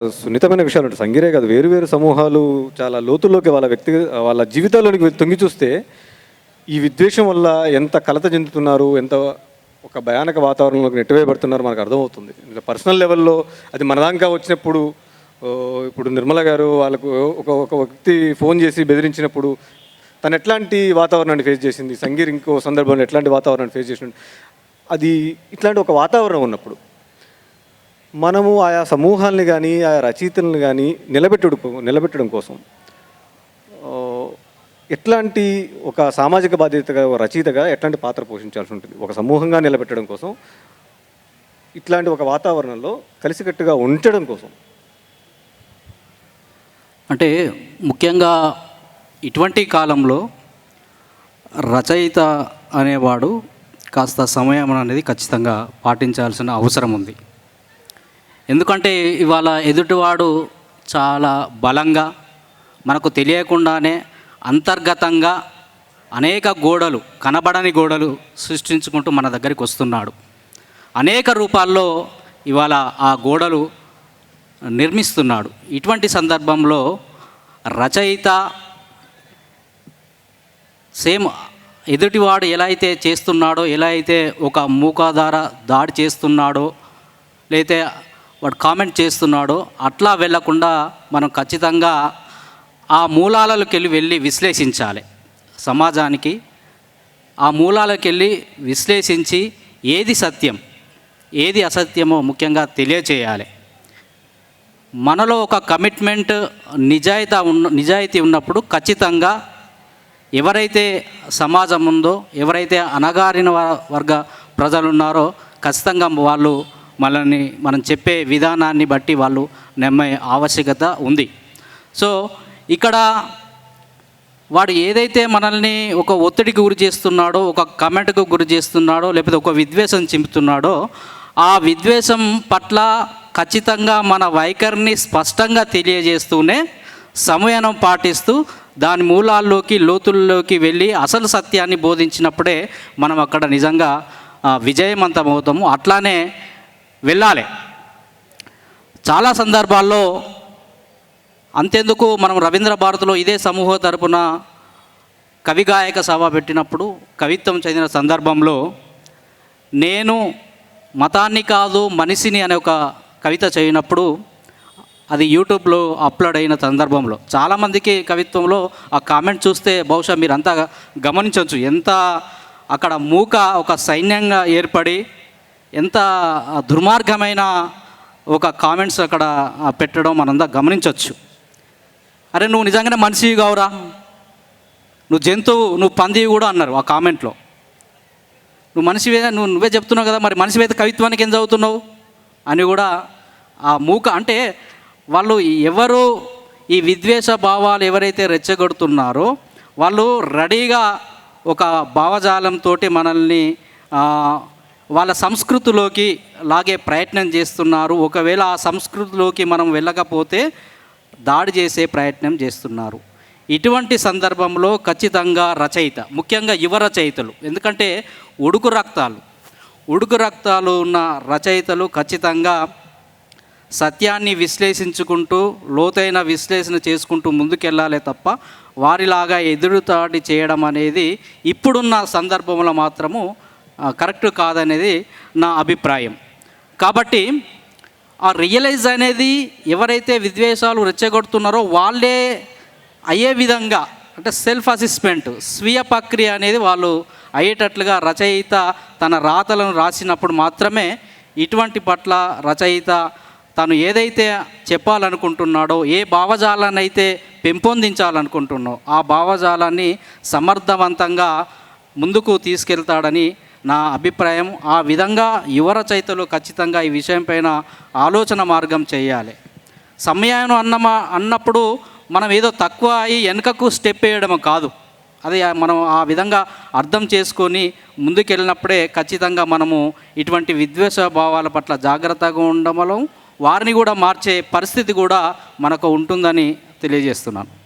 సున్నితమైన విషయాలు ఉంటాయి. సంగీరే కాదు, వేరు వేరు సమూహాలు చాలా లోతుల్లోకి వాళ్ళ జీవితాల్లోనికి తొంగి చూస్తే ఈ విద్వేషం వల్ల ఎంత కలత చెందుతున్నారు, ఎంత ఒక భయానక వాతావరణంలోకి నెట్టివేయబడుతున్నారు మనకు అర్థమవుతుంది. పర్సనల్ లెవెల్లో అది మన దాకా వచ్చినప్పుడు ఇప్పుడు నిర్మల గారు వాళ్ళకు ఒక వ్యక్తి ఫోన్ చేసి బెదిరించినప్పుడు తను ఎట్లాంటి వాతావరణాన్ని ఫేస్ చేసింది, సంగీర్ ఇంకో సందర్భంలో ఎట్లాంటి వాతావరణాన్ని ఫేస్ చేసింది, అది ఇట్లాంటి ఒక వాతావరణం ఉన్నప్పుడు మనము ఆయా సమూహాలని కానీ ఆయా రచయితలను కానీ నిలబెట్టడం కోసం ఎట్లాంటి ఒక సామాజిక బాధ్యతగా ఒక రచయితగా ఎట్లాంటి పాత్ర పోషించాల్సి ఉంటుంది ఒక సమూహంగా నిలబెట్టడం కోసం, ఇట్లాంటి ఒక వాతావరణంలో కలిసికట్టుగా ఉంచడం కోసం? అంటే ముఖ్యంగా ఇటువంటి కాలంలో రచయిత అనేవాడు కాస్త సమయం అనేది ఖచ్చితంగా పాటించాల్సిన అవసరం ఉంది. ఎందుకంటే ఇవాళ ఎదుటివాడు చాలా బలంగా మనకు తెలియకుండానే అంతర్గతంగా అనేక గోడలు, కనబడని గోడలు సృష్టించుకుంటూ మన దగ్గరికి వస్తున్నాడు. అనేక రూపాల్లో ఇవాళ ఆ గోడలు నిర్మిస్తున్నాడు. ఇటువంటి సందర్భంలో రచయిత సేమ్ ఎదుటివాడు ఎలా అయితే చేస్తున్నాడో, ఎలా అయితే ఒక మూకాధార దాడి చేస్తున్నాడో, లేతే వాడు కామెంట్ చేస్తున్నాడో అట్లా వెళ్లకుండా మనం ఖచ్చితంగా ఆ మూలాలకు వెళ్ళి విశ్లేషించాలి. సమాజానికి ఆ మూలాలకు వెళ్ళి విశ్లేషించి ఏది సత్యం ఏది అసత్యమో ముఖ్యంగా తెలియచేయాలి. మనలో ఒక కమిట్మెంట్, నిజాయితీ ఉన్నప్పుడు ఖచ్చితంగా ఎవరైతే సమాజం ఉందో, ఎవరైతే అణగారిన వర్గ ప్రజలు ఉన్నారో ఖచ్చితంగా వాళ్ళు మనం చెప్పే విధానాన్ని బట్టి వాళ్ళు నమ్మే ఆవశ్యకత ఉంది. సో ఇక్కడ వాడు ఏదైతే మనల్ని ఒక ఒత్తిడికి గురి చేస్తున్నాడో, ఒక కమెంట్కు గురి చేస్తున్నాడో, లేకపోతే ఒక విద్వేషం చింపుతున్నాడో, ఆ విద్వేషం పట్ల ఖచ్చితంగా మన వైఖరిని స్పష్టంగా తెలియజేస్తూనే సంయమనం పాటిస్తూ దాని మూలాల్లోకి లోతుల్లోకి వెళ్ళి అసలు సత్యాన్ని బోధించినప్పుడే మనం అక్కడ నిజంగా విజయవంతమవుతాము. అట్లానే వెళ్ళాలి. చాలా సందర్భాల్లో అంతెందుకు మనం రవీంద్ర భారతిలో ఇదే సమూహ తరపున కవి గాయక సభ పెట్టినప్పుడు కవిత్వం చదివిన సందర్భంలో నేను మతాన్ని కాదు మనిషిని అనే ఒక కవిత చదివినప్పుడు అది యూట్యూబ్లో అప్లోడ్ అయిన సందర్భంలో చాలామందికి కవిత్వంలో ఆ కామెంట్ చూస్తే బహుశా మీరు అంతా గమనించవచ్చు, ఎంత అక్కడ మూక ఒక సైన్యంగా ఏర్పడి ఎంత దుర్మార్గమైన ఒక కామెంట్స్ అక్కడ పెట్టడం మనంతా గమనించవచ్చు. అరే నువ్వు నిజంగానే మనిషివి కావురా, నువ్వు జంతువు, నువ్వు పందివి కూడా అన్నారు ఆ కామెంట్లో. నువ్వు మనిషివే, నువ్వే చెప్తున్నావు కదా, మరి మనిషివి అయితే కవిత్వానికి ఏం చదువుతున్నావు అని కూడా ఆ మూక. అంటే వాళ్ళు ఎవరు ఈ విద్వేష భావాలు ఎవరైతే రెచ్చగొడుతున్నారో వాళ్ళు రెడీగా ఒక భావజాలంతో మనల్ని వాళ్ళ సంస్కృతిలోకి లాగే ప్రయత్నం చేస్తున్నారు. ఒకవేళ ఆ సంస్కృతిలోకి మనం వెళ్ళకపోతే దాడి చేసే ప్రయత్నం చేస్తున్నారు. ఇటువంటి సందర్భంలో ఖచ్చితంగా రచయిత, ముఖ్యంగా యువ రచయితలు, ఎందుకంటే ఉడుకు రక్తాలు ఉన్న రచయితలు ఖచ్చితంగా సత్యాన్ని విశ్లేషించుకుంటూ లోతైన విశ్లేషణ చేసుకుంటూ ముందుకెళ్ళాలి తప్ప వారిలాగా ఎదురుదాడి చేయడం అనేది ఇప్పుడున్న సందర్భంలో మాత్రము కరెక్ట్ కాదనేది నా అభిప్రాయం. కాబట్టి ఆ రియలైజ్ అనేది ఎవరైతే విద్వేషాలు రెచ్చగొడుతున్నారో వాళ్ళే అయ్యే విధంగా, అంటే సెల్ఫ్ అసెస్మెంట్, స్వీయ ప్రక్రియ అనేది వాళ్ళు అయ్యేటట్లుగా రచయిత తన రాతలను రాసినప్పుడు మాత్రమే ఇటువంటి పట్ల రచయిత తను ఏదైతే చెప్పాలనుకుంటున్నాడో, ఏ భావజాలాన్ని అయితే పెంపొందించాలనుకుంటున్నాడో ఆ భావజాలాన్ని సమర్థవంతంగా ముందుకు తీసుకెళ్తాడని నా అభిప్రాయం. ఆ విధంగా యువ రచయితలు ఖచ్చితంగా ఈ విషయం పైన ఆలోచన మార్గం చేయాలి. సమయాన్ని అన్నప్పుడు మనం ఏదో తక్కువ అయ్యి వెనుకకు స్టెప్ వేయడం కాదు, అది మనం ఆ విధంగా అర్థం చేసుకొని ముందుకెళ్ళినప్పుడే ఖచ్చితంగా మనము ఇటువంటి విద్వేష భావాల పట్ల జాగ్రత్తగా ఉండడం, వారిని కూడా మార్చే పరిస్థితి కూడా మనకు ఉంటుందని తెలియజేస్తున్నాను.